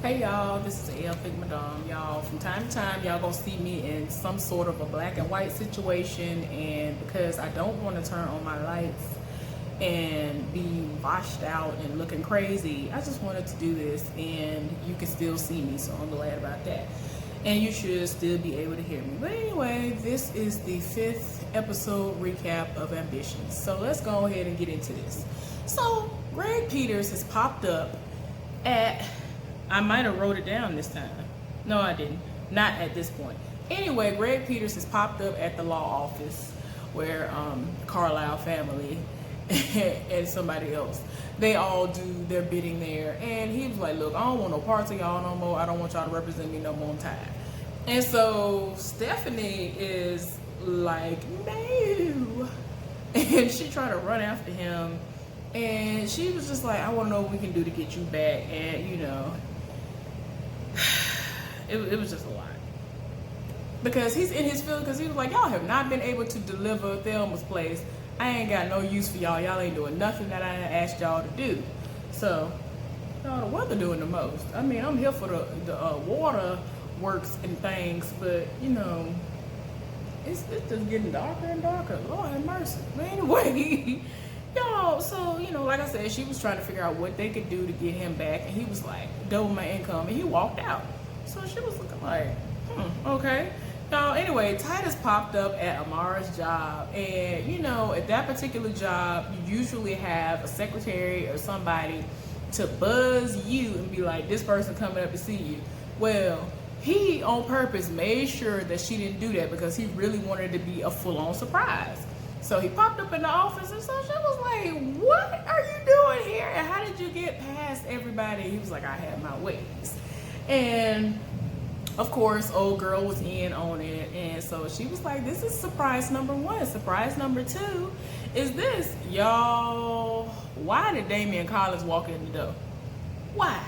Hey y'all, this is El Fig Madame. Y'all, from time to time, y'all gonna see me in some sort of a black and white situation, and because I don't want to turn on my lights and be washed out and looking crazy, I just wanted to do this, and you can still see me, so I'm glad about that. And you should still be able to hear me. But anyway, this is the 5th episode recap of Ambitions. So let's go ahead and get into this. So Greg Peters has popped up at, I might have wrote it down this time. No, I didn't. Not at this point. Anyway, Greg Peters has popped up at the law office where Carlisle family and somebody else, they all do their bidding there. And he was like, look, I don't want no parts of y'all no more. I don't want y'all to represent me no more. I'm tired. And so Stephanie is like, no. And she tried to run after him. And she was just like, I want to know what we can do to get you back. And, you know, it was just a lot. Because he's in his feelings, because he was like, y'all have not been able to deliver Thelma's place. I ain't got no use for y'all. Y'all ain't doing nothing that I asked y'all to do. So, y'all the weather doing the most. I mean, I'm here for the water works and things, but, you know, it's just getting darker and darker. Lord have mercy. But anyway, y'all, so, you know, like I said, she was trying to figure out what they could do to get him back, and he was like, double my income, and he walked out. So she was looking like, okay. Y'all, anyway, Titus popped up at Amara's job, and, you know, at that particular job, you usually have a secretary or somebody to buzz you and be like, this person coming up to see you. Well, he, on purpose, made sure that she didn't do that because he really wanted it to be a full-on surprise. So he popped up in the office, and so she was like, what are you doing here? And how did you get past everybody? He was like, I had my ways. And, of course, old girl was in on it. And so she was like, this is surprise number 1. Surprise number 2 is this. Y'all, why did Damian Collins walk in the door? Why?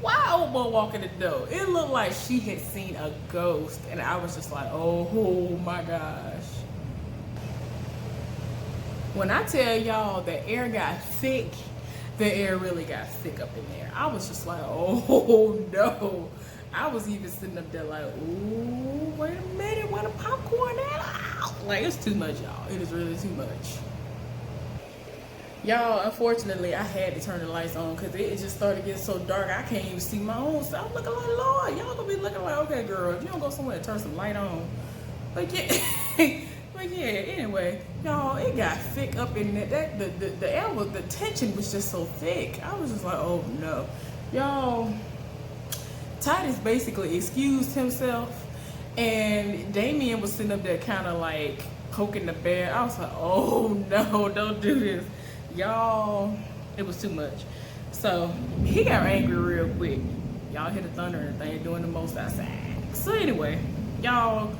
Why old boy walk in the door? It looked like she had seen a ghost. And I was just like, oh my gosh. When I tell y'all the air got thick, the air really got thick up in there. I was just like, oh no. I was even sitting up there like, ooh, wait a minute, where the popcorn at? Like, it's too much, y'all. It is really too much. Y'all, unfortunately, I had to turn the lights on because it just started getting so dark, I can't even see my own stuff. I'm looking like, Lord, y'all gonna be looking like, okay, girl, if you don't go somewhere and turn some light on. But yeah. But yeah, anyway, y'all, it got thick up in there. The air was, the tension was just so thick. I was just like, oh no. Y'all, Titus basically excused himself, and Damian was sitting up there kind of like poking the bear. I was like, oh no, don't do this. Y'all, it was too much. So he got angry real quick. Y'all hear the thunder and thing doing the most outside. So anyway, y'all,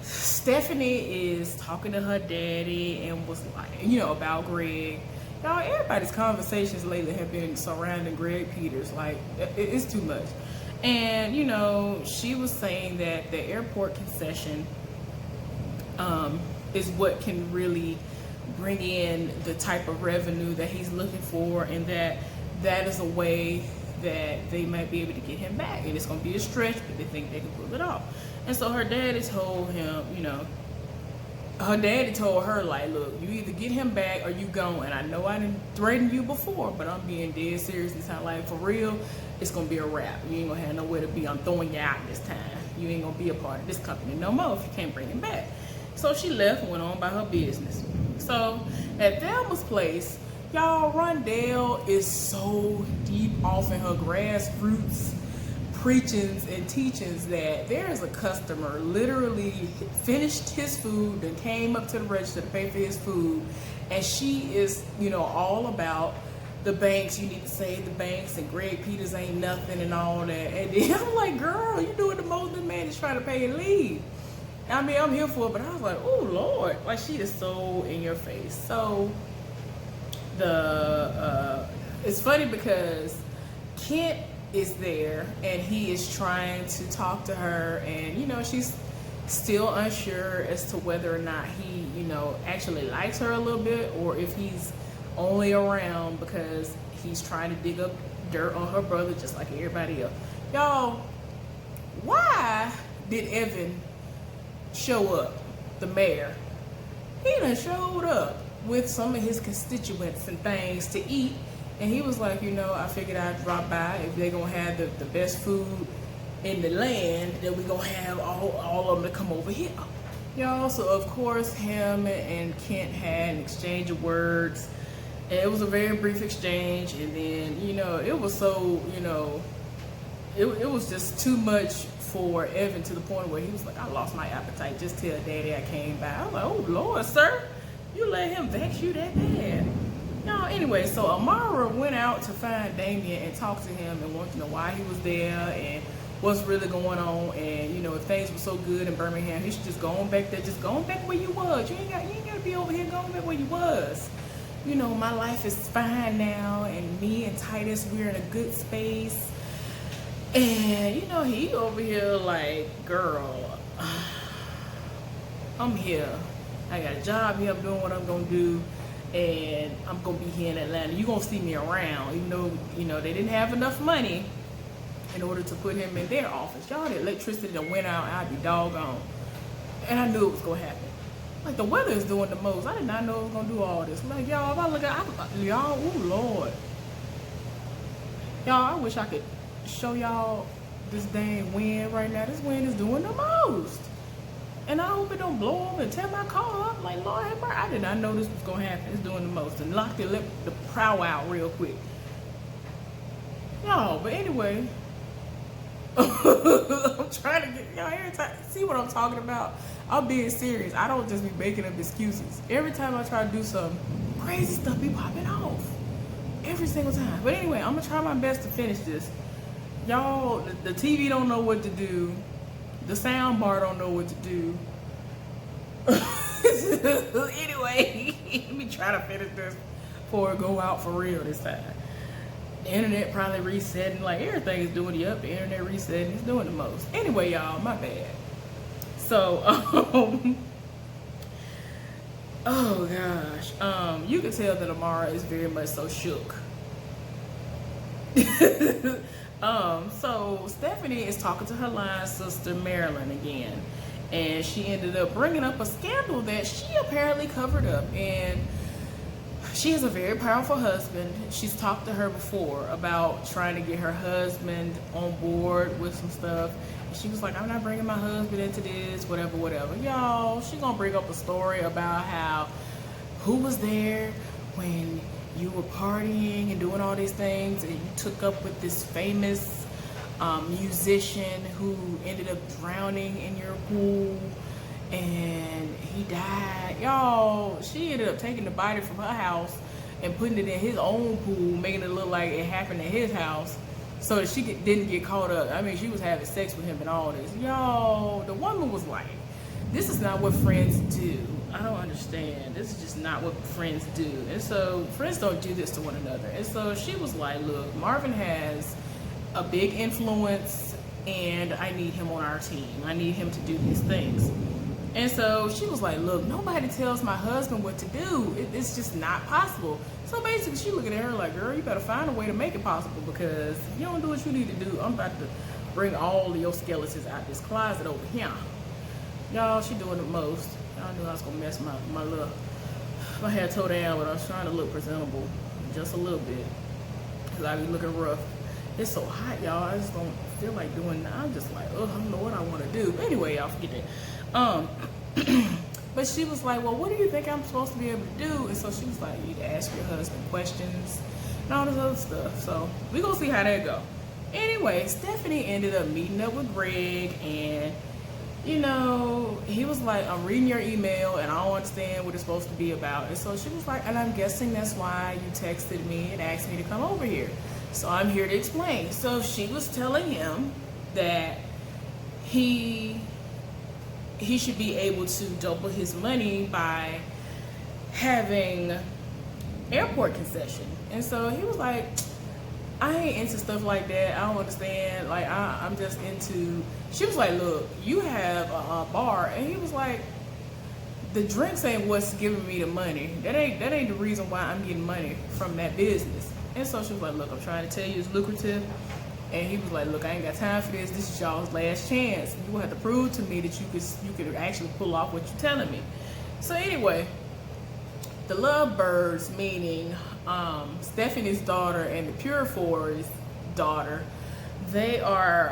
Stephanie is talking to her daddy and was like, you know, about Greg. Y'all, everybody's conversations lately have been surrounding Greg Peters. Like, it's too much. And, you know, she was saying that the airport concession is what can really bring in the type of revenue that he's looking for, and that is a way that they might be able to get him back. And it's going to be a stretch, but they think they can pull it off. And so her daddy told him, you know, her daddy told her, like, look, you either get him back or you go. And I know I didn't threaten you before, but I'm being dead serious this time. Like, for real, it's going to be a wrap. You ain't going to have nowhere to be. I'm throwing you out this time. You ain't going to be a part of this company no more if you can't bring him back. So she left and went on by her business. So at Thelma's place, y'all, Rondell is so deep off in her grassroots preachings and teachings that there is a customer literally finished his food and came up to the register to pay for his food, and she is, you know, all about the banks. You need to save the banks, and Greg Peters ain't nothing and all that. And then I'm like, girl, you doing the most. This man is trying to pay and leave. I mean, I'm here for it, but I was like, oh Lord, like, she is so in your face. So it's funny because Kent is there and he is trying to talk to her, and, you know, she's still unsure as to whether or not he, you know, actually likes her a little bit, or if he's only around because he's trying to dig up dirt on her brother just like everybody else. Y'all, why did Evan show up, the mayor? He done showed up with some of his constituents and things to eat, and he was like, I figured I'd drop by. If they're gonna have the best food in the land, then we gonna have all of them to come over here. Y'all, so of course him and Kent had an exchange of words, and it was a very brief exchange, and then it was so it was just too much for Evan, to the point where he was like, I lost my appetite. Just tell Daddy I came by. I was like, oh Lord, sir, you let him vex you that bad? No, anyway, so Amara went out to find Damien and talk to him and wanted to know why he was there and what's really going on. And if things were so good in Birmingham, he should just go on back there, just go on back where you was. You ain't gotta be over here, going back where you was. My life is fine now, and me and Titus, we're in a good space. And he over here like, girl, I'm here. I got a job here. I'm doing what I'm gonna do, and I'm gonna be here in Atlanta. You gonna see me around, even though they didn't have enough money in order to put him in their office. Y'all, the electricity that went out, I'd be doggone. And I knew it was gonna happen. Like, the weather is doing the most. I did not know it was gonna do all this. Like, y'all, if I look at y'all, oh Lord, y'all, I wish I could show y'all this dang wind right now. This wind is doing the most, and I hope it don't blow over and tear my car up. Like, Lord have mercy, I did not know this was gonna happen. It's doing the most, and lock the prow out real quick, y'all. But anyway, I'm trying to get y'all every time. See what I'm talking about? I'm being serious. I don't just be making up excuses. Every time I try to do something, crazy stuff be popping off every single time. But anyway, I'm gonna try my best to finish this. Y'all, the TV don't know what to do. The sound bar don't know what to do. Anyway, let me try to finish this before it go out for real this time. The internet probably resetting, like everything is doing. Yep, the internet resetting is doing the most. Anyway, y'all, my bad. So, oh gosh, you can tell that Amara is very much so shook. So Stephanie is talking to her line sister Marilyn again, and she ended up bringing up a scandal that she apparently covered up. And she has a very powerful husband. She's talked to her before about trying to get her husband on board with some stuff. And she was like, I'm not bringing my husband into this, whatever. Y'all, she's gonna bring up a story about how who was there when you were partying and doing all these things, and you took up with this famous musician who ended up drowning in your pool, and he died. Y'all, she ended up taking the body from her house and putting it in his own pool, making it look like it happened at his house, so that she didn't get caught up. I mean, she was having sex with him and all this. Y'all, the woman was like, this is not what friends do. I don't understand. This is just not what friends do. And so friends don't do this to one another. And so she was like, look, Marvin has a big influence, and I need him on our team. I need him to do these things. And so she was like, look, nobody tells my husband what to do. It's just not possible. So basically she looking at her like, girl, you better find a way to make it possible, because if you don't do what you need to do, I'm about to bring all of your skeletons out this closet over here. Y'all, she doing the most. I knew I was gonna mess my hair toe down, but I was trying to look presentable just a little bit, because I be looking rough. It's so hot, y'all. I just don't feel like doing that. I'm just like, I don't know what I want to do. But anyway, y'all, forget that. But she was like, well, what do you think I'm supposed to be able to do? And so she was like, you need to ask your husband questions and all this other stuff. So we gonna see how that go. Anyway, Stephanie ended up meeting up with Greg, and he was like, I'm reading your email and I don't understand what it's supposed to be about. And so she was like, and I'm guessing that's why you texted me and asked me to come over here. So I'm here to explain. So she was telling him that he should be able to double his money by having airport concession. And so he was like, I ain't into stuff like that. I don't understand. Like, I'm just into... She was like, look, you have a bar. And he was like, the drinks ain't what's giving me the money. That ain't the reason why I'm getting money from that business. And so she was like, look, I'm trying to tell you it's lucrative. And he was like, look, I ain't got time for this. This is y'all's last chance. You will have to prove to me that you could actually pull off what you're telling me. So anyway, the Lovebirds, meaning Stephanie's daughter and the Purefoy's daughter, they are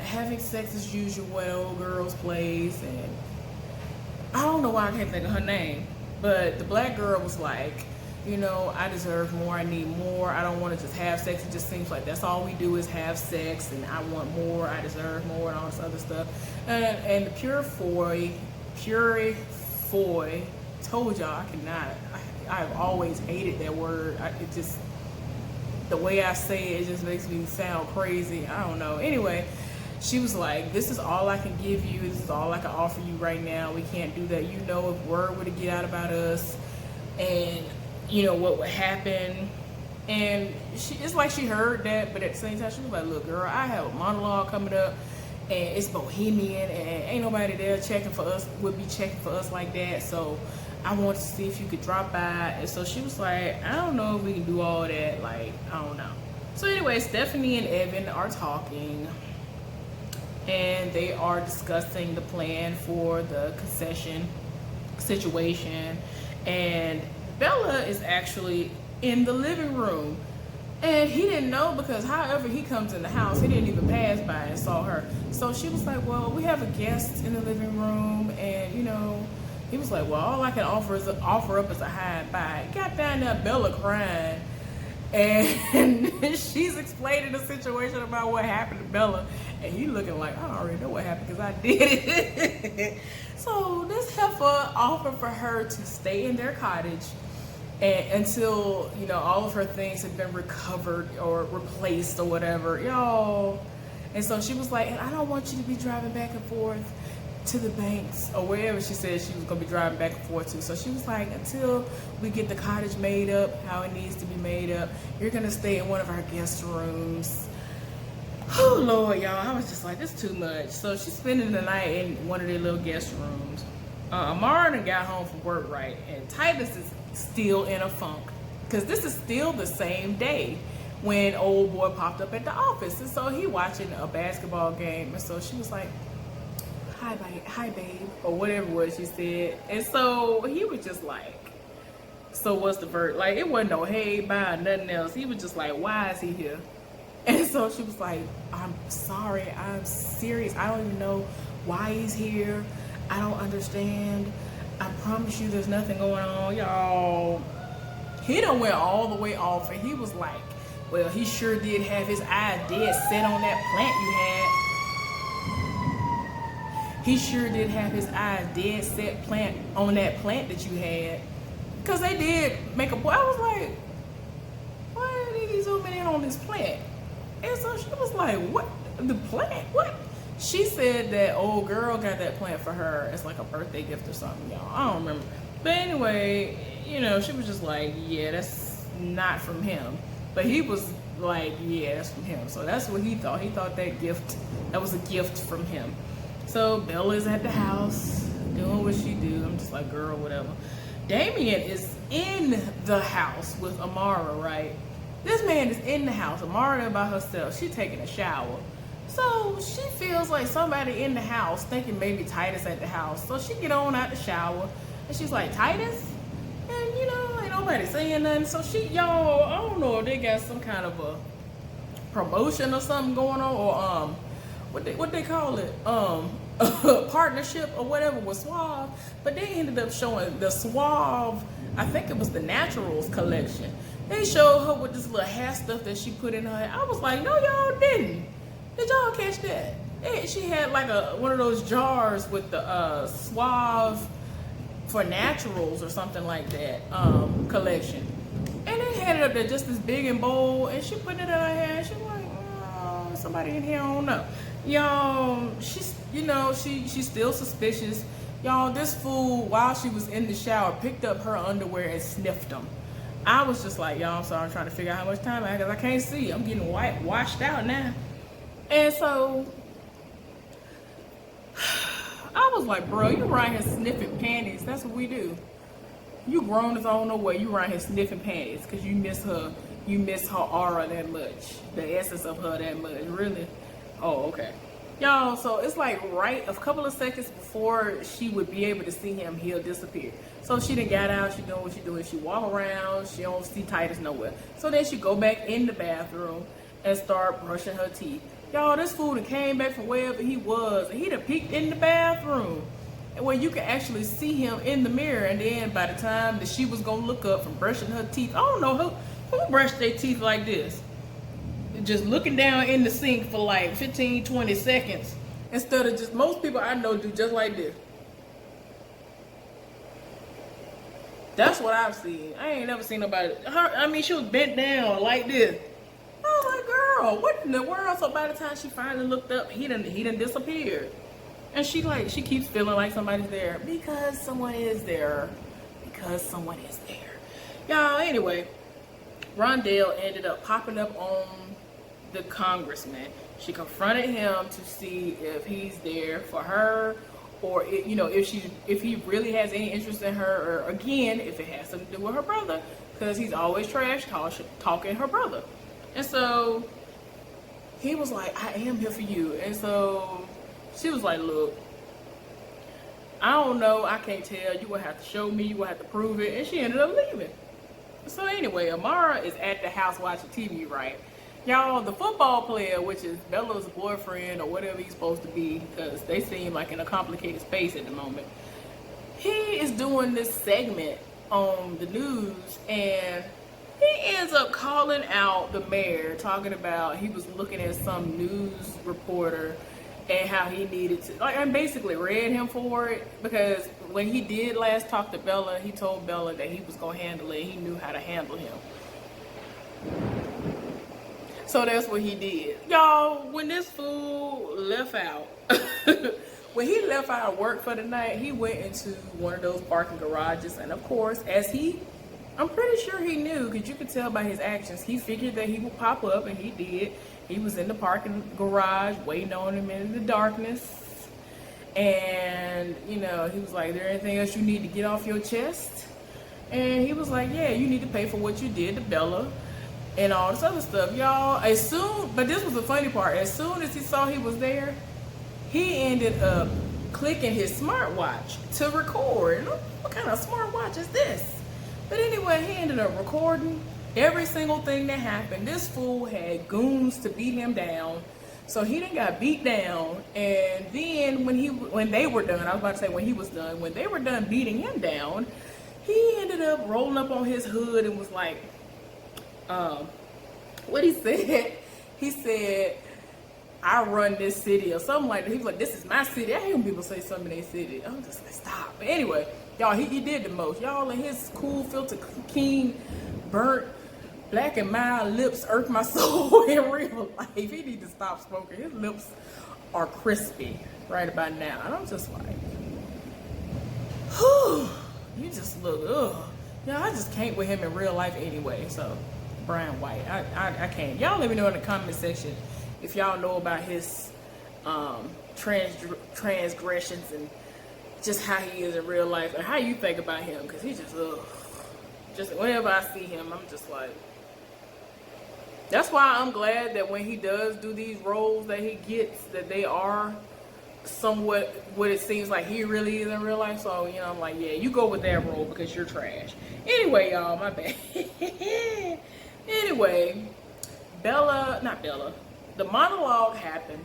having sex as usual at old girl's place. And I don't know why I can't think of her name, but the black girl was like, you know, I deserve more, I need more, I don't want to just have sex. It just seems like that's all we do is have sex, and I want more, I deserve more, and all this other stuff. And the Purefoy, told y'all I cannot, I've always hated that word. It just, the way I say it just makes me sound crazy. I don't know. Anyway, she was like, this is all I can give you, this is all I can offer you right now. We can't do that. You know, if word were to get out about us, and you know what would happen. And it's like she heard that, but at the same time she was like, look girl, I have a monologue coming up, and it's bohemian, and ain't nobody there checking for us, would be checking for us like that. So I wanted to see if you could drop by. And so she was like, I don't know if we can do all that, like, I don't know. So anyway, Stephanie and Evan are talking, and they are discussing the plan for the concession situation. And Bella is actually in the living room, and he didn't know, because however he comes in the house, he didn't even pass by and saw her. So she was like, well, we have a guest in the living room, and you know, he was like, well, all I can offer up is a hi and bye. Got down there, Bella crying, and she's explaining the situation about what happened to Bella, and he looking like, I already know what happened because I did it. So this heifer offered for her to stay in their cottage until, you know, all of her things had been recovered or replaced or whatever, y'all. And so she was like, and I don't want you to be driving back and forth to the banks or wherever she said she was gonna be driving back and forth to. So she was like, until we get the cottage made up how it needs to be made up, you're gonna stay in one of our guest rooms. Oh Lord, y'all, I was just like, this is too much. So she's spending the night in one of their little guest rooms. Amara done got home from work, right? And Titus is still in a funk, because this is still the same day when old boy popped up at the office. And so he watching a basketball game, and so she was like, hi babe, or whatever it was she said. And so he was just like, so what's the verdict? Like, it wasn't no hey, bye, nothing else. He was just like, why is he here? And so she was like, I'm sorry, I'm serious, I don't even know why he's here, I don't understand, I promise you there's nothing going on. Y'all, he done went all the way off, and he was like, well, he sure did have his eye dead set on that plant you had. He sure did have his eyes dead set on that plant that you had. Because they did make a point. I was like, why did he zoom in on this plant? And so she was like, what? The plant? What? She said that old girl got that plant for her as like a birthday gift or something, y'all. I don't remember. But anyway, you know, she was just like, yeah, that's not from him. But he was like, yeah, that's from him. So that's what he thought. He thought that was a gift from him. So Bella's at the house doing what she do. I'm just like, girl, whatever. Damien is in the house with Amara, right? This man is in the house. Amara by herself. She's taking a shower. So she feels like somebody in the house, thinking maybe Titus at the house. So she get on out the shower, and she's like, Titus? And you know, ain't nobody saying nothing. So y'all, I don't know if they got some kind of a promotion or something going on, or what they call it, partnership or whatever with Suave. But they ended up showing the Suave, I think it was the Naturals collection. They showed her with this little hair stuff that she put in her hair. I was like, no, y'all didn't. Did y'all catch that? She had like one of those jars with the Suave for Naturals or something like that collection. And they had it up there just as big and bold, and she put it in her hair. She was like, oh, somebody in here, I don't know. Y'all, she's still suspicious. Y'all, this fool, while she was in the shower, picked up her underwear and sniffed them. I was just like, y'all, I'm sorry, I'm trying to figure out how much time I have, because I can't see. I'm getting washed out now. And so I was like, bro, you around here sniffing panties. That's what we do. You grown as I don't know what. You around here sniffing panties because you miss her you miss her aura that much, the essence of her that much. Really? Oh, okay. Y'all, so it's like right a couple of seconds before she would be able to see him, he'll disappear. So she done got out, she doing what she doing, she walk around, she don't see Titus nowhere. So then she go back in the bathroom and start brushing her teeth. Y'all, this fool done came back from wherever he was, and he done peeked in the bathroom where you can actually see him in the mirror. And then by the time that she was gonna look up from brushing her teeth, I don't know who brushed their teeth like this, just looking down in the sink for like 15-20 seconds instead of just, most people I know do just like this. That's what I've seen. I ain't never seen nobody, she was bent down like this. I was like, girl, what in the world? So by the time she finally looked up, he done disappeared. And she keeps feeling like somebody's there because someone is there. Because someone is there. Y'all, anyway, Rondell ended up popping up on the congressman. She confronted him to see if he's there for her, or if he really has any interest in her, or again, if it has something to do with her brother, because he's always trash talking her brother. And so he was like, I am here for you. And so she was like, look, I don't know, I can't tell, you gonna have to show me, you gonna have to prove it. And she ended up leaving. So anyway, Amara is at the house watching TV, right? Y'all, the football player, which is Bella's boyfriend or whatever he's supposed to be, because they seem like in a complicated space at the moment, he is doing this segment on the news, and he ends up calling out the mayor, talking about he was looking at some news reporter and how he needed to, I basically read him for it, because when he did last talk to Bella, he told Bella that he was going to handle it. He knew how to handle him. So that's what he did. Y'all, when this fool left out, when he left out of work for the night, he went into one of those parking garages. And of course, I'm pretty sure he knew, because you could tell by his actions, he figured that he would pop up, and he did. He was in the parking garage waiting on him in the darkness. And, he was like, is there anything else you need to get off your chest? And he was like, yeah, you need to pay for what you did to Bella and all this other stuff. Y'all, but this was the funny part, as soon as he saw he was there, he ended up clicking his smartwatch to record. What kind of smartwatch is this? But anyway, he ended up recording every single thing that happened. This fool had goons to beat him down. So he done got beat down. And then when they were done, I was about to say when he was done, when they were done beating him down, he ended up rolling up on his hood and was like, what he said, he said, I run this city or something like that. He was like, this is my city. I hear people say something in their city. I'm just like, stop. But anyway, y'all, he did the most. Y'all, and his cool, filter, keen, burnt, black and mild lips irk my soul in real life. He need to stop smoking. His lips are crispy right about now. And I'm just like, whew, you just look, ugh. Y'all, I just can't with him in real life anyway. So, Brian White, I can't. Y'all let me know in the comment section if y'all know about his transgressions and just how he is in real life, and how you think about him, because he just whenever I see him, I'm just like, that's why I'm glad that when he does do these roles that he gets, that they are somewhat what it seems like he really is in real life. So, I'm like, yeah, you go with that role because you're trash. Anyway, y'all, my bad. Anyway, the monologue happened,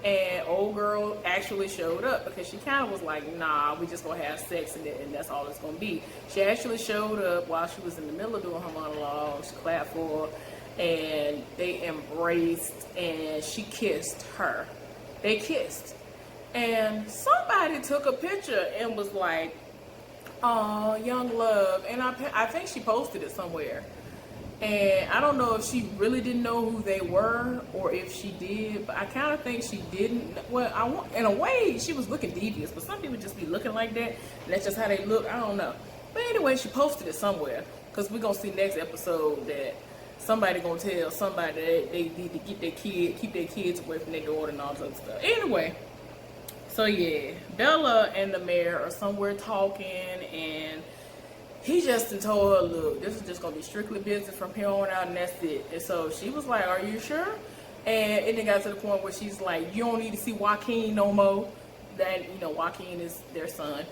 and old girl actually showed up, because she kind of was like, nah, we just gonna have sex and that's all it's gonna be. She actually showed up while she was in the middle of doing her monologue. She clapped for her, and they embraced, and she kissed her. They kissed. And somebody took a picture and was like, oh, young love. And I think she posted it somewhere. And I don't know if she really didn't know who they were, or if she did, but I kind of think she didn't. Well, in a way, she was looking devious, but some people just be looking like that, and that's just how they look. I don't know. But anyway, she posted it somewhere, because we're going to see next episode that somebody going to tell somebody that they need to keep their kids away from their daughter and all that other stuff. Anyway, so yeah, Bella and the mayor are somewhere talking, and he just told her, look, this is just gonna be strictly business from here on out, and that's it. And so she was like, are you sure? And it then got to the point where she's like, you don't need to see Joaquin no more. That, you know, Joaquin is their son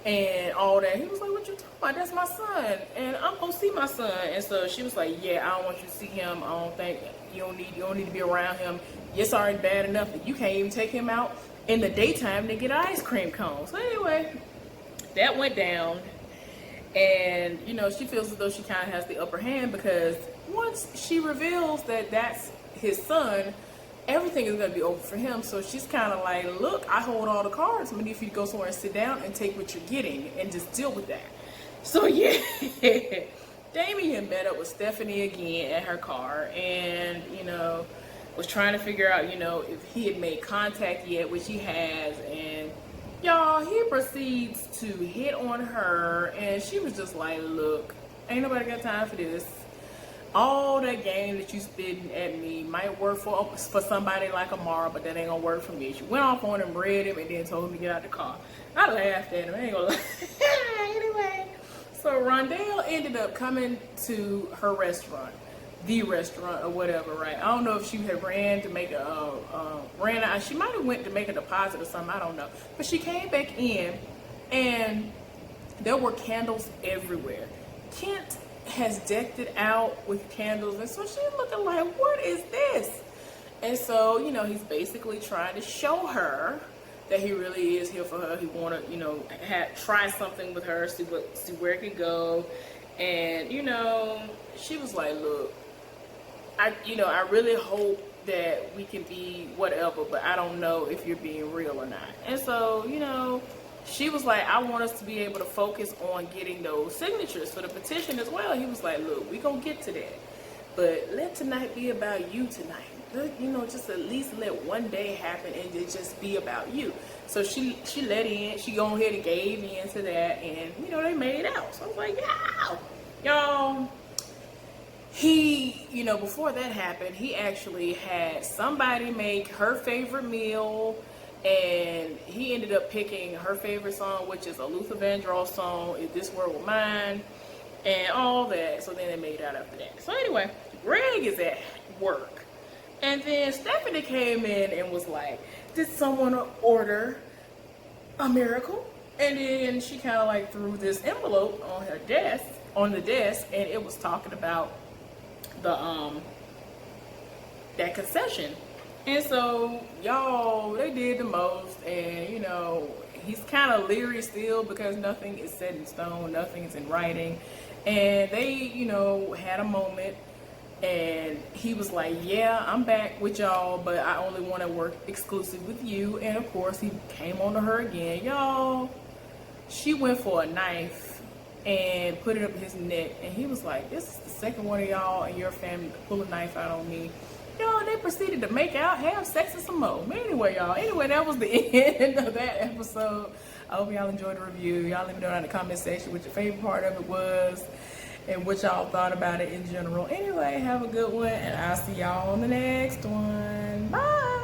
and all that. He was like, what you talking about? That's my son, and I'm gonna see my son. And so she was like, yeah, I don't want you to see him. I don't think you don't need to be around him. It's already bad enough that you can't even take him out in the daytime to get an ice cream cone. So anyway, that went down. And, you know, she feels as though she kind of has the upper hand, because once she reveals that that's his son, everything is going to be over for him. So she's kind of like, look, I hold all the cards. I mean, if you go somewhere and sit down and take what you're getting and just deal with that. So, yeah, Damien met up with Stephanie again at her car and, you know, was trying to figure out, you know, if he had made contact yet, which he has. And y'all, he proceeds to hit on her, and she was just like, look, ain't nobody got time for this. All that game that you spitting at me might work for somebody like Amara, but that ain't gonna work for me. She went off on him, read him, and then told him to get out the car. I laughed at him, I ain't gonna lie. Anyway, so Rondell ended up coming to her restaurant, the restaurant or whatever, right? I don't know if she had ran to make she might have went to make a deposit or something, I don't know. But she came back in, and there were candles everywhere. Kent has decked it out with candles, and so she's looking like, what is this? And so, you know, he's basically trying to show her that he really is here for her. He want to, you know, try something with her, see where it can go. And, you know, she was like, look, I really hope that we can be whatever, but I don't know if you're being real or not. And so, you know, she was like, I want us to be able to focus on getting those signatures for the petition as well. He was like, look, we gonna get to that, but let tonight be about you tonight. You know, just at least let one day happen and it just be about you. So she let in, she go ahead and gave in to that, and, you know, they made out. So I was like, yeah, y'all. He, you know, before that happened, he actually had somebody make her favorite meal, and he ended up picking her favorite song, which is a Luther Vandross song, If This World Were Mine, and all that. So then they made out after that. So anyway, Greg is at work, and then Stephanie came in and was like, did someone order a miracle? And then she kind of like threw this envelope on the desk, and it was talking about that concession. And so, y'all, they did the most, and, you know, he's kind of leery still because nothing is set in stone, nothing is in writing. And they, you know, had a moment, and he was like, yeah, I'm back with y'all, but I only want to work exclusive with you. And of course, he came on to her again. Y'all, she went for a knife and put it up his neck, and he was like, this is the second one of y'all and your family to pull a knife out on me. Y'all, they proceeded to make out, have sex, and some more. But anyway, y'all, that was the end of that episode. I hope y'all enjoyed the review. Y'all let me know down in the comment section what your favorite part of it was and what y'all thought about it in general. Anyway, have a good one, and I'll see y'all on the next one. Bye.